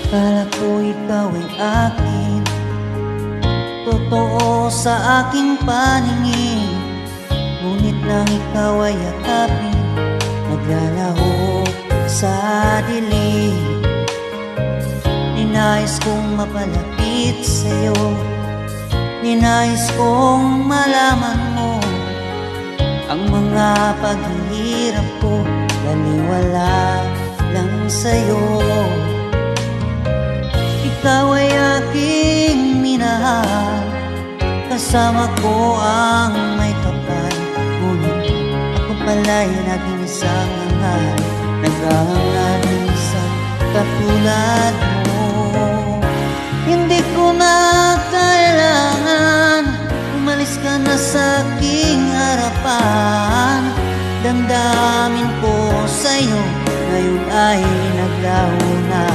Kala ko ikaw ay akin, totoo sa aking paningin. Ngunit nang ikaw ay yakapin, naglalaho sa dilim. Ninais kong mapalapit sa'yo, ninais kong malaman mo ang mga paghihirap ko, baliwala lang sa'yo. Ikaw ay aking minahal, kasama ko ang may kapal. Ngunit ako pala'y naging isang angal, naghahangad ng isang katulad mo. Hindi ko na kailangan umalis ka na sa aking harapan. Damdamin ko sa'yo, ngayon ay naglaho na.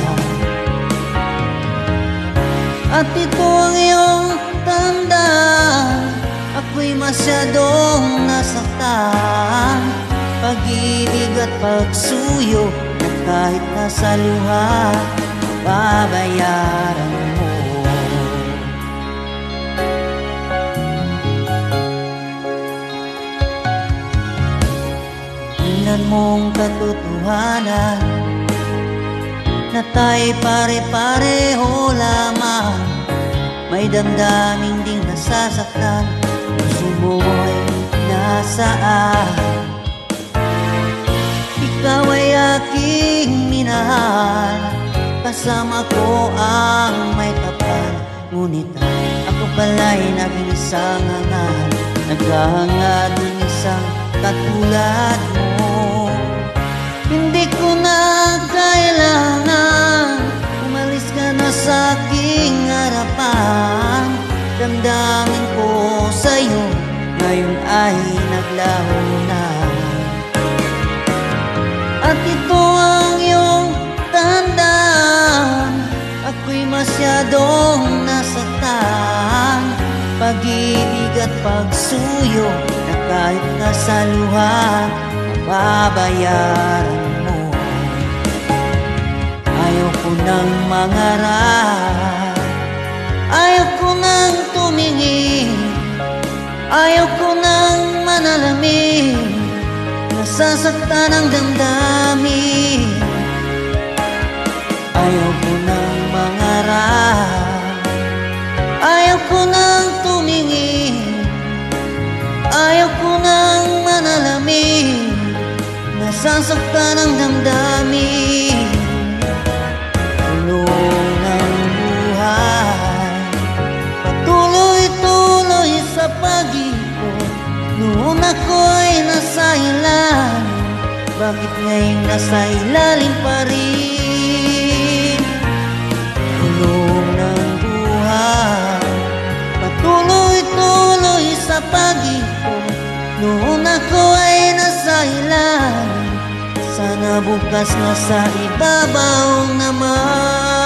At ito ang iyong tanda, ako'y masyadong nasaktan. Pag-ibig at pagsuyo na kahit nasa luha, babayaran mo. Tingnan mong katotohanan na tayo'y pare-pareho lamang. May damdaming ding nasasaktan, puso mo ay nasaan. Ikaw ay aking minahal, kasama ko ang may kapal. Ngunit ako pala'y naging isang angal, naghahangad ng isang katulad mo. Hindi ko na kailangan umalis ka na sa aking harapan. Damdamin ko sa'yo, ngayon ay naglaho na. At ito ang iyong tandaan, ako'y masyadong nasaktan. Pag-ibig at pagsuyo na kahit nasa luha, babayaran mo. Ayaw ko nang mangarap, ayaw ko nang tumingin, ayaw ko nang manalamin, nasasaktan ang damdamin. Ayaw ko nang mangarap, ayaw ko nang tumingin, ayaw ko nang manalamin, nasasaktan ang damdamin. Tulong ng buhay, patuloy-tuloy sa pag-ibig. Noon ako'y nasa ilalim, bakit ngayon nasa ilalim pa rin? Tulong ng buhay, patuloy-tuloy sa pag-ibig. Noon ako ay nasa ilalim, sana bukas nasa ibabaw naman.